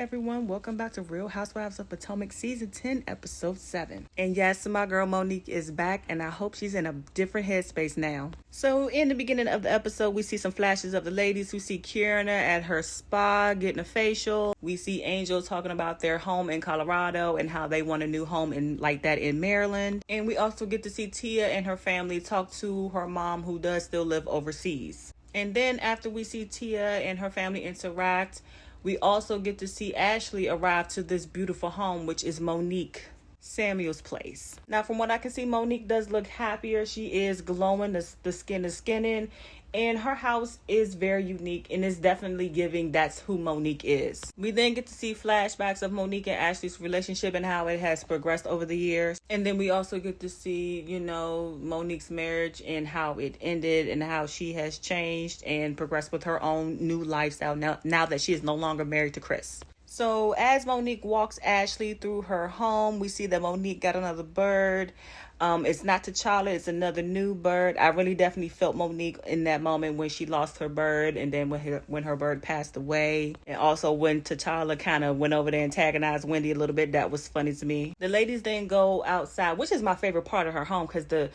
everyone, welcome back to Real Housewives of Potomac Season 10, Episode 7. And yes, my girl Monique is back, and I hope she's in a different headspace now. So in the beginning of the episode, we see some flashes of the ladies who see Kierna at her spa getting a facial. We see Angel talking about their home in Colorado and how they want a new home like that in Maryland. And we also get to see Tia and her family talk to her mom, who does still live overseas. And then after we see Tia and her family interact, we also get to see Ashley arrive to this beautiful home, which is Monique Samuel's place. Now, from what I can see, Monique does look happier. She is glowing. The skin is skinning. And her house is very unique and is definitely giving that's who Monique is. We then get to see flashbacks of Monique and Ashley's relationship and how it has progressed over the years. And then we also get to see, Monique's marriage and how it ended and how she has changed and progressed with her own new lifestyle now that she is no longer married to Chris. So as Monique walks Ashley through her home, we see that Monique got another bird. It's not T'Challa, it's another new bird. I really definitely felt Monique in that moment when she lost her bird, and then when her bird passed away. And also when T'Challa kind of went over to antagonize Wendy a little bit. That was funny to me. The ladies then go outside, which is my favorite part of her home, because the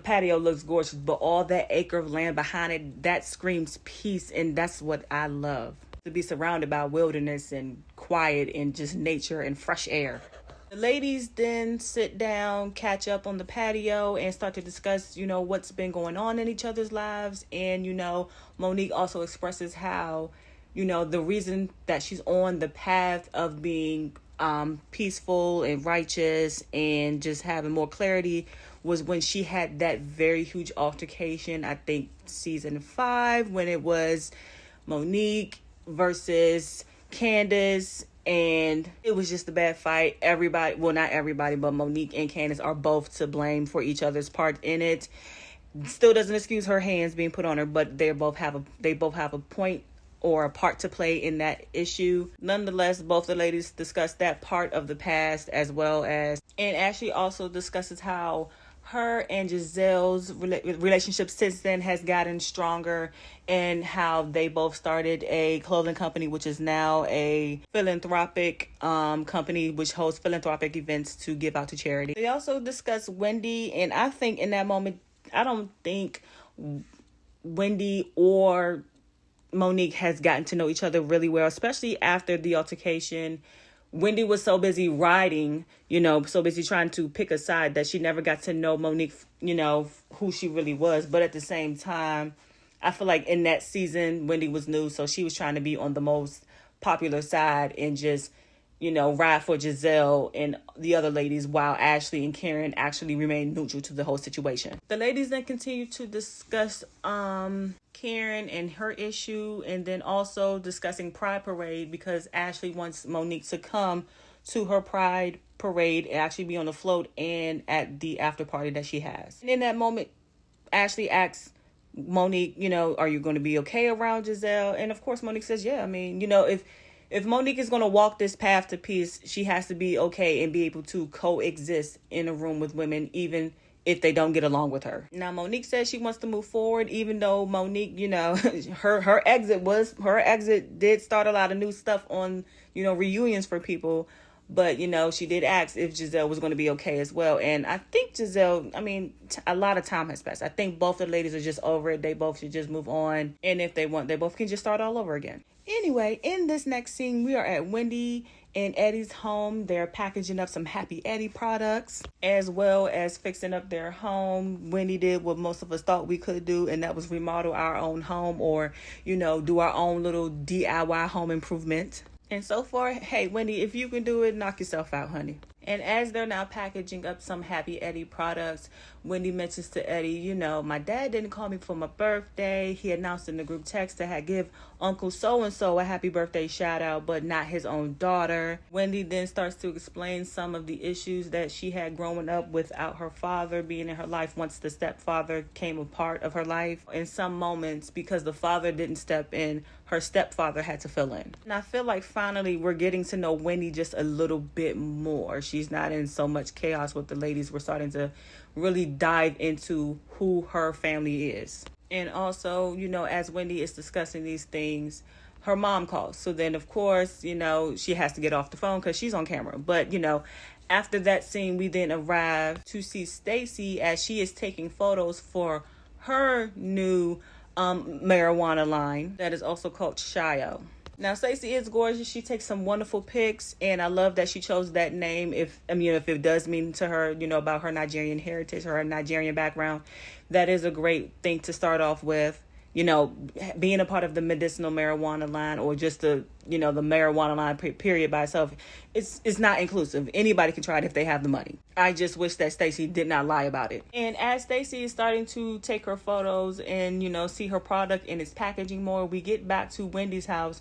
patio looks gorgeous, but all that acre of land behind it, that screams peace, and that's what I love. To be surrounded by wilderness and quiet and just nature and fresh air. The ladies then sit down, catch up on the patio, and start to discuss, what's been going on in each other's lives. And, Monique also expresses how, the reason that she's on the path of being peaceful and righteous and just having more clarity was when she had that very huge altercation, I think season 5, when it was Monique versus Candace. And it was just a bad fight. Everybody, well, not everybody, but Monique and Candace are both to blame for each other's part in it. Still doesn't excuse her hands being put on her, but they both have a point or a part to play in that issue. Nonetheless, both the ladies discuss that part of the past and Ashley also discusses how her and Giselle's relationship since then has gotten stronger, and how they both started a clothing company, which is now a philanthropic company which hosts philanthropic events to give out to charity. They also discuss Wendy, and I think in that moment, I don't think Wendy or Monique has gotten to know each other really well, especially after the altercation. Wendy was so busy riding, so busy trying to pick a side that she never got to know Monique, who she really was. But at the same time, I feel like in that season, Wendy was new, so she was trying to be on the most popular side and just, ride for Giselle and the other ladies, while Ashley and Karen actually remained neutral to the whole situation. The ladies then continue to discuss Karen and her issue, and then also discussing Pride Parade, because Ashley wants Monique to come to her Pride Parade and actually be on the float and at the after party that she has. And in that moment, Ashley asks Monique, are you going to be okay around Giselle? And of course, Monique says, yeah. I mean, if Monique is going to walk this path to peace, she has to be okay and be able to coexist in a room with women, even if they don't get along with her. Now, Monique says she wants to move forward, even though Monique, her exit did start a lot of new stuff on, reunions for people. But, she did ask if Giselle was going to be okay as well. And I think Giselle, a lot of time has passed. I think both the ladies are just over it. They both should just move on. And if they want, they both can just start all over again. Anyway, in this next scene, we are at Wendy and Eddie's home. They're packaging up some Happy Eddie products, as well as fixing up their home. Wendy did what most of us thought we could do, and that was remodel our own home, or, do our own little DIY home improvement. And so far, hey, Wendy, if you can do it, knock yourself out, honey. And as they're now packaging up some Happy Eddie products, Wendy mentions to Eddie, my dad didn't call me for my birthday. He announced in the group text that had give Uncle so-and-so a happy birthday shout out, but not his own daughter. Wendy then starts to explain some of the issues that she had growing up without her father being in her life once the stepfather came a part of her life. In some moments, because the father didn't step in, her stepfather had to fill in. And I feel like finally we're getting to know Wendy just a little bit more. She's not in so much chaos with the ladies. We're starting to really dive into who her family is. And also, as Wendy is discussing these things, her mom calls. So then, of course, she has to get off the phone because she's on camera. But, after that scene, we then arrive to see Stacy as she is taking photos for her new marijuana line that is also called Shio. Now, Stacey is gorgeous. She takes some wonderful pics, and I love that she chose that name. If it does mean to her, about her Nigerian heritage, her Nigerian background, that is a great thing to start off with. Being a part of the medicinal marijuana line, or just the marijuana line period by itself, it's not inclusive. Anybody can try it if they have the money. I just wish that Stacey did not lie about it. And as Stacey is starting to take her photos and, see her product and its packaging more, we get back to Wendy's house,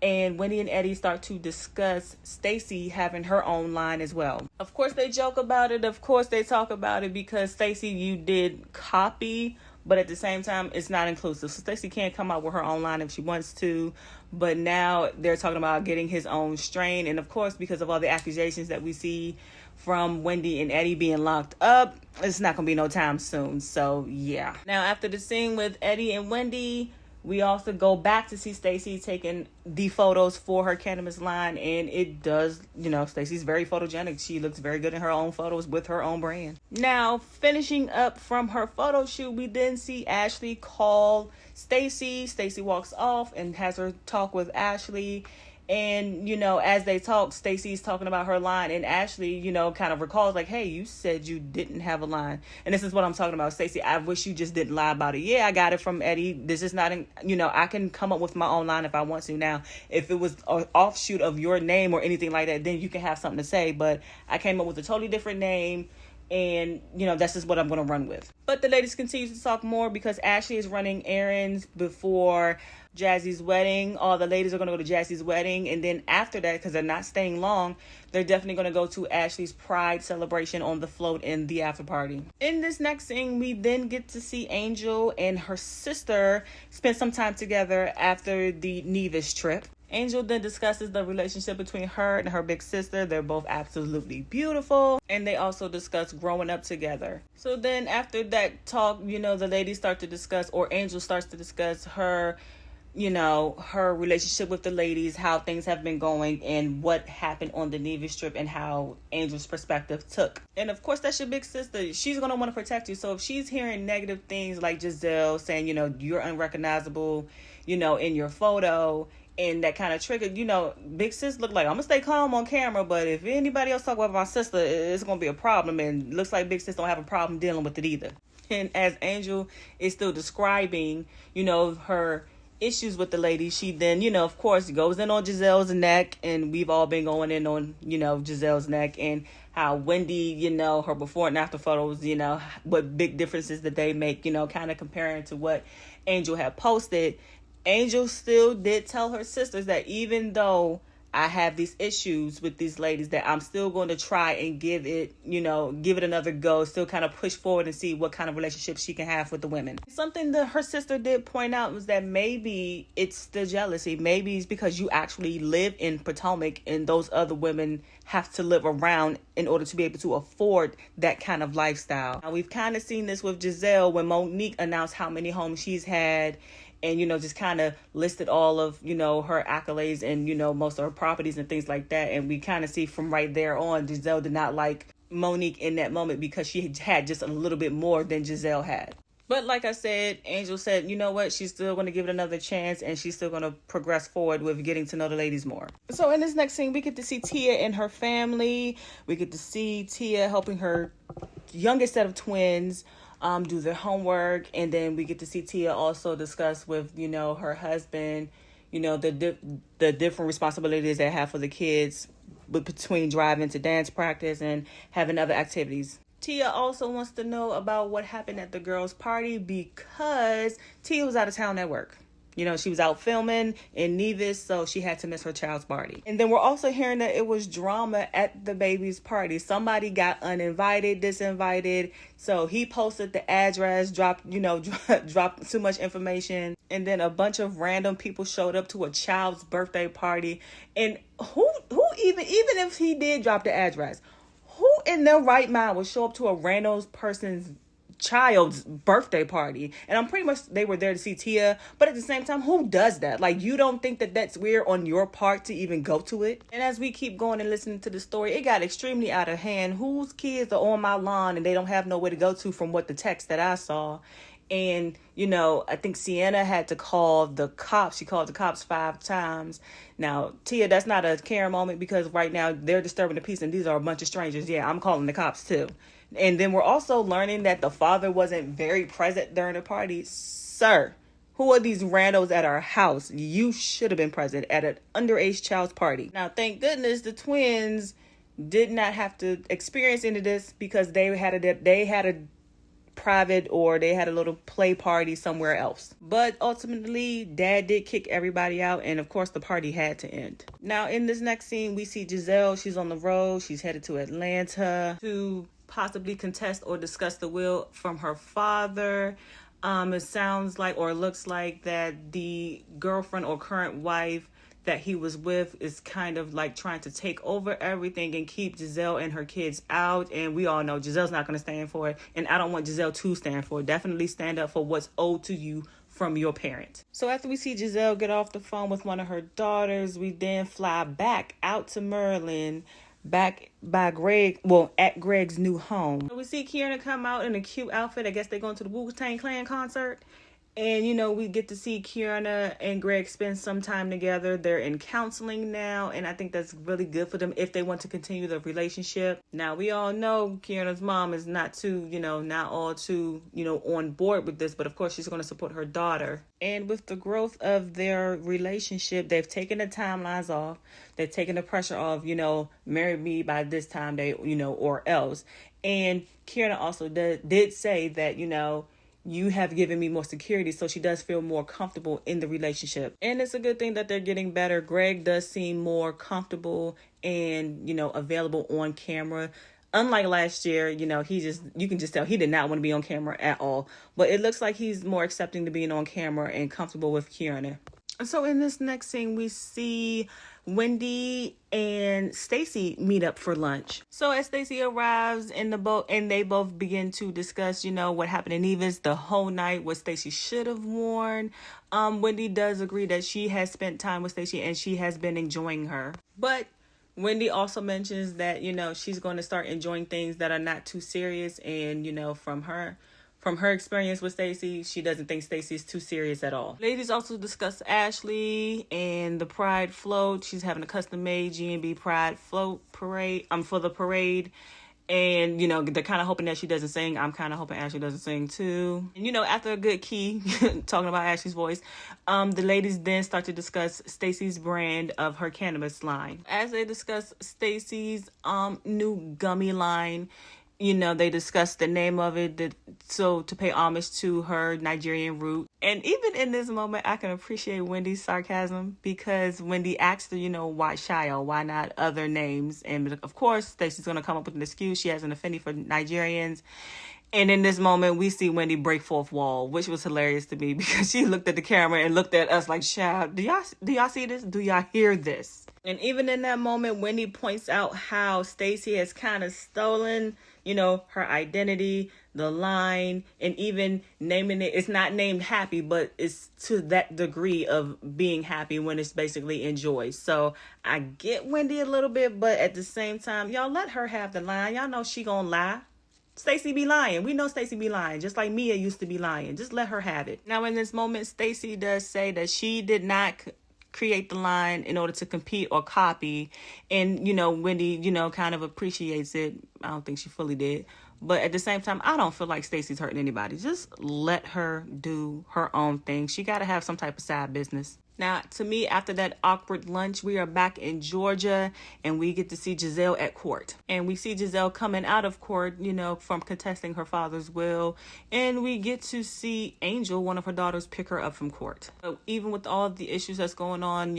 and Wendy and Eddie start to discuss Stacey having her own line as well. Of course, they joke about it. Of course, they talk about it because Stacey, you did copy, but at the same time, it's not inclusive. So Stacey can't come out with her own line if she wants to. But now they're talking about getting his own strain. And of course, because of all the accusations that we see from Wendy and Eddie being locked up, it's not going to be no time soon. So yeah. Now, after the scene with Eddie and Wendy, we also go back to see Stacey taking the photos for her cannabis line, and it does, Stacey's very photogenic. She looks very good in her own photos with her own brand. Now, finishing up from her photo shoot, we then see Ashley call Stacey. Stacey walks off and has her talk with Ashley. And, as they talk, Stacey's talking about her line, and Ashley, kind of recalls like, hey, you said you didn't have a line. And this is what I'm talking about. Stacey, I wish you just didn't lie about it. Yeah, I got it from Eddie. This is not, I can come up with my own line if I want to. Now, if it was an offshoot of your name or anything like that, then you can have something to say. But I came up with a totally different name. And, that's just what I'm going to run with. But the ladies continue to talk more because Ashley is running errands before Jazzy's wedding. All the ladies are going to go to Jazzy's wedding. And then after that, because they're not staying long, they're definitely going to go to Ashley's pride celebration on the float in the after party. In this next scene, we then get to see Angel and her sister spend some time together after the Nevis trip. Angel then discusses the relationship between her and her big sister. They're both absolutely beautiful. And they also discuss growing up together. So then after that talk, the ladies start to discuss, or Angel starts to discuss her relationship with the ladies, how things have been going, and what happened on the Nevis trip, and how Angel's perspective took. And of course, that's your big sister. She's going to want to protect you. So if she's hearing negative things like Giselle saying, you're unrecognizable, in your photo, and that kind of triggered, big sis look like, I'm gonna stay calm on camera, but if anybody else talk about my sister, it's gonna be a problem. And looks like big sis don't have a problem dealing with it either. And as Angel is still describing, her issues with the lady, she then, of course, goes in on Giselle's neck, and we've all been going in on, Giselle's neck, and how Wendy, her before and after photos, what big differences that they make, kind of comparing to what Angel had posted. Angel still did tell her sisters that even though I have these issues with these ladies, that I'm still going to try and give it another go, still kind of push forward and see what kind of relationship she can have with the women. Something that her sister did point out was that maybe it's the jealousy. Maybe it's because you actually live in Potomac and those other women have to live around in order to be able to afford that kind of lifestyle. Now, we've kind of seen this with Giselle when Monique announced how many homes she's had, and, just kind of listed all of, her accolades and, most of her properties and things like that. And we kind of see from right there on, Giselle did not like Monique in that moment because she had just a little bit more than Giselle had. But like I said, Angel said, you know what, she's still going to give it another chance, and she's still going to progress forward with getting to know the ladies more. So in this next scene, we get to see Tia and her family. We get to see Tia helping her youngest set of twins do their homework, and then we get to see Tia also discuss with her husband the different responsibilities they have for the kids between driving to dance practice and having other activities. Tia also wants to know about what happened at the girls' party because Tia was out of town at work. She was out filming in Nevis, so she had to miss her child's party. And then we're also hearing that it was drama at the baby's party. Somebody got uninvited, disinvited. So he posted the address, dropped too much information. And then a bunch of random people showed up to a child's birthday party. And who even if he did drop the address, who in their right mind would show up to a random person's child's birthday party, and I'm pretty much they were there to see Tia, but at the same time, who does that? Like, you don't think that that's weird on your part to even go to it? And as we keep going and listening to the story, it got extremely out of hand. Whose kids are on my lawn and they don't have nowhere to go to, from what the text that I saw. And, you know, I think Sienna had to call the cops. She called the cops 5 times. Now, Tia, that's not a Karen moment, because right now they're disturbing the peace and these are a bunch of strangers. Yeah, I'm calling the cops too. And then we're also learning that the father wasn't very present during the party. Sir, who are these randos at our house? You should have been present at an underage child's party. Now, thank goodness the twins did not have to experience any of this, because they had a private, or they had a little play party somewhere else. But ultimately, Dad did kick everybody out, and of course the party had to end. Now in this next scene, we see Giselle. She's on the road. She's headed to Atlanta to possibly contest or discuss the will from her father. It sounds like, or looks like, that the girlfriend or current wife that he was with is kind of like trying to take over everything and keep Giselle and her kids out. And we all know Giselle's not going to stand for it. And I don't want Giselle to stand for it. Definitely stand up for what's owed to you from your parents. So after we see Giselle get off the phone with one of her daughters, we then fly back out to Maryland, back by Greg, well, at Greg's new home. So we see Kierna come out in a cute outfit. I guess they're going to the Wu-Tang Clan concert. And, you know, we get to see Kierna and Greg spend some time together. They're in counseling now, and I think that's really good for them if they want to continue the relationship. Now, we all know Kierna's mom is not all too, on board with this, but of course she's going to support her daughter. And with the growth of their relationship, they've taken the timelines off. They've taken the pressure off, marry me by this time, or else. And Kierna also did say that, you have given me more security, so she does feel more comfortable in the relationship. And it's a good thing that they're getting better. Greg does seem more comfortable and, available on camera. Unlike last year, you can just tell he did not want to be on camera at all. But it looks like he's more accepting to being on camera and comfortable with Kierna. So in this next scene, we see Wendy and Stacy meet up for lunch. So as Stacy arrives in the boat, and they both begin to discuss, what happened in Nevis the whole night, what Stacy should have worn. Wendy does agree that she has spent time with Stacy and she has been enjoying her. But Wendy also mentions that, she's going to start enjoying things that are not too serious. And, from her experience with Stacy, she doesn't think Stacy's too serious at all. Ladies also discuss Ashley and the Pride float. She's having a custom-made G&B Pride float parade. For the parade. And, they're kind of hoping that she doesn't sing. I'm kind of hoping Ashley doesn't sing too. And, after a good key, talking about Ashley's voice, the ladies then start to discuss Stacy's brand of her cannabis line. As they discuss Stacy's new gummy line, they discussed the name of it, so to pay homage to her Nigerian root. And even in this moment, I can appreciate Wendy's sarcasm, because Wendy asked her, why Shio? Why not other names? And of course, Stacey's going to come up with an excuse. She has an affinity for Nigerians. And in this moment, we see Wendy break fourth wall, which was hilarious to me, because she looked at the camera and looked at us like, child, do y'all see this? Do y'all hear this? And even in that moment, Wendy points out how Stacy has kind of stolen, her identity, the line, and even naming it. It's not named Happy, but it's to that degree of being happy when it's basically enjoy. So I get Wendy a little bit, but at the same time, y'all let her have the line. Y'all know she gonna lie. Stacy be lying. We know Stacy be lying, just like Mia used to be lying. Just let her have it. Now, in this moment, Stacy does say that she did not create the line in order to compete or copy. And, Wendy, kind of appreciates it. I don't think she fully did. But at the same time, I don't feel like Stacy's hurting anybody. Just let her do her own thing. She got to have some type of side business. Now, to me, after that awkward lunch, we are back in Georgia, and we get to see Giselle at court. And we see Giselle coming out of court, from contesting her father's will. And we get to see Angel, one of her daughters, pick her up from court. So even with all of the issues that's going on,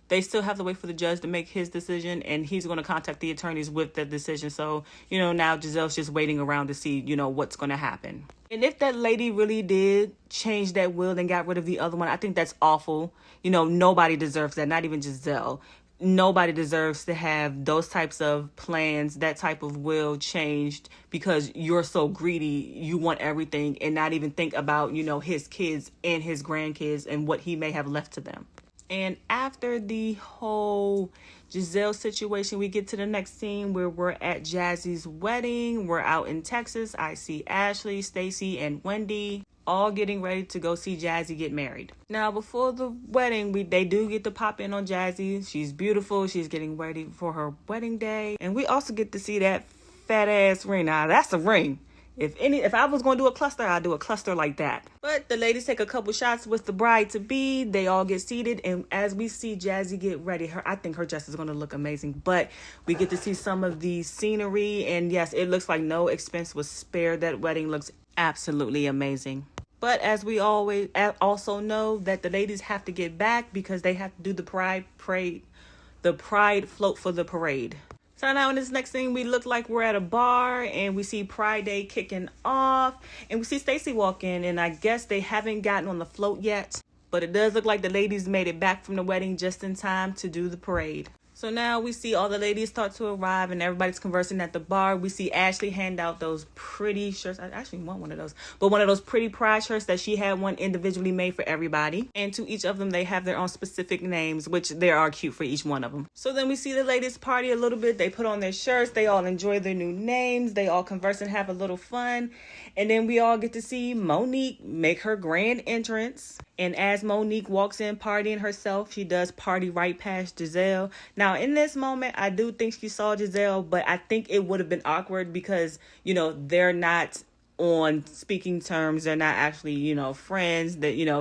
they still have to wait for the judge to make his decision, and he's going to contact the attorneys with that decision. So, now Giselle's just waiting around to see, what's going to happen. And if that lady really did change that will and got rid of the other one, I think that's awful. Nobody deserves that, not even Giselle. nobody deserves to have those types of plans, that type of will changed because you're so greedy. You want everything and not even think about, his kids and his grandkids and what he may have left to them. And after the whole Giselle situation, we get to the next scene where we're at Jazzy's wedding. We're out in Texas. I see Ashley, Stacy, and Wendy all getting ready to go see Jazzy get married. Now, before the wedding, they do get to pop in on Jazzy. She's beautiful. She's getting ready for her wedding day. And we also get to see that fat ass ring. Now, that's a ring. If I was going to do a cluster, I'd do a cluster like that. But the ladies take a couple shots with the bride-to-be. They all get seated. And as we see Jazzy get ready, I think her dress is going to look amazing. But we get to see some of the scenery. And yes, it looks like no expense was spared. That wedding looks absolutely amazing. But as we always also know that the ladies have to get back because they have to do the pride float for the parade. So now in this next scene, we look like we're at a bar and we see Pride Day kicking off and we see Stacy walk in, and I guess they haven't gotten on the float yet, but it does look like the ladies made it back from the wedding just in time to do the parade. So now we see all the ladies start to arrive and everybody's conversing at the bar. We see Ashley hand out those pretty shirts. I actually want one of those, but one of those pretty pride shirts that she had one individually made for everybody. And to each of them, they have their own specific names, which they are cute for each one of them. So then we see the ladies party a little bit. They put on their shirts. They all enjoy their new names. They all converse and have a little fun. And then we all get to see Monique make her grand entrance. And as Monique walks in partying herself, she does party right past Giselle. Now, in this moment, I do think she saw Giselle, but I think it would have been awkward because, they're not on speaking terms. They're not actually, friends.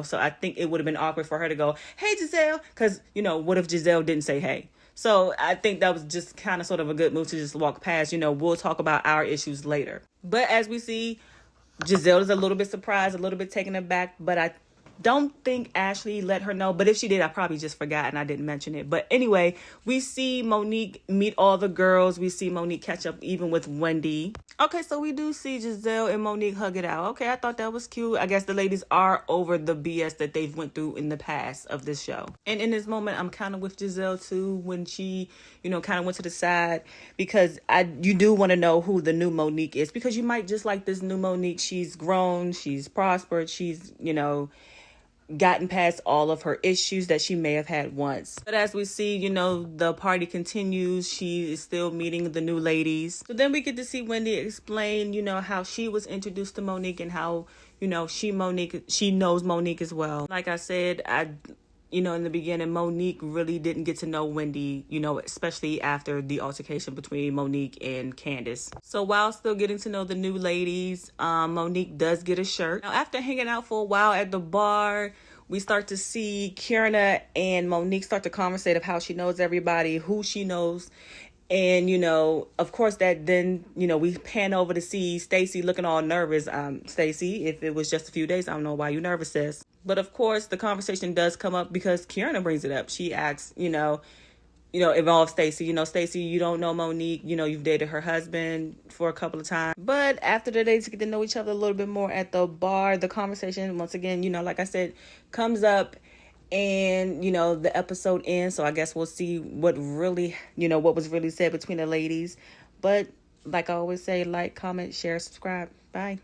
So I think it would have been awkward for her to go, "Hey, Giselle," because, what if Giselle didn't say hey? So I think that was just kind of sort of a good move to just walk past. We'll talk about our issues later. But as we see, Giselle is a little bit surprised, a little bit taken aback, but I don't think Ashley let her know, but if she did, I probably just forgot and I didn't mention it. But anyway, we see Monique meet all the girls. We see Monique catch up even with Wendy. Okay, so we do see Giselle and Monique hug it out. Okay, I thought that was cute. I guess the ladies are over the BS that they've went through in the past of this show. And in this moment, I'm kind of with Giselle too when she, kind of went to the side, because you do want to know who the new Monique is, because you might just like this new Monique. She's grown, she's prospered, she's, gotten past all of her issues that she may have had once. But as we see, the party continues. She is still meeting the new ladies. So then we get to see Wendy explain, how she was introduced to Monique and how, she knows Monique as well. Like I said, in the beginning, Monique really didn't get to know Wendy, especially after the altercation between Monique and Candace. So while still getting to know the new ladies, Monique does get a shirt. Now, after hanging out for a while at the bar, we start to see Kierna and Monique start to conversate of how she knows everybody, who she knows. And, of course, that then, we pan over to see Stacy looking all nervous. Stacy, if it was just a few days, I don't know why you nervous, sis. But, of course, the conversation does come up because Kierna brings it up. She asks, involves Stacy. Stacy, you don't know Monique. You've dated her husband for a couple of times. But after the days get to know each other a little bit more at the bar, the conversation, once again, like I said, comes up. And, the episode ends. So I guess we'll see what really, what was really said between the ladies. But like I always say, like, comment, share, subscribe. Bye.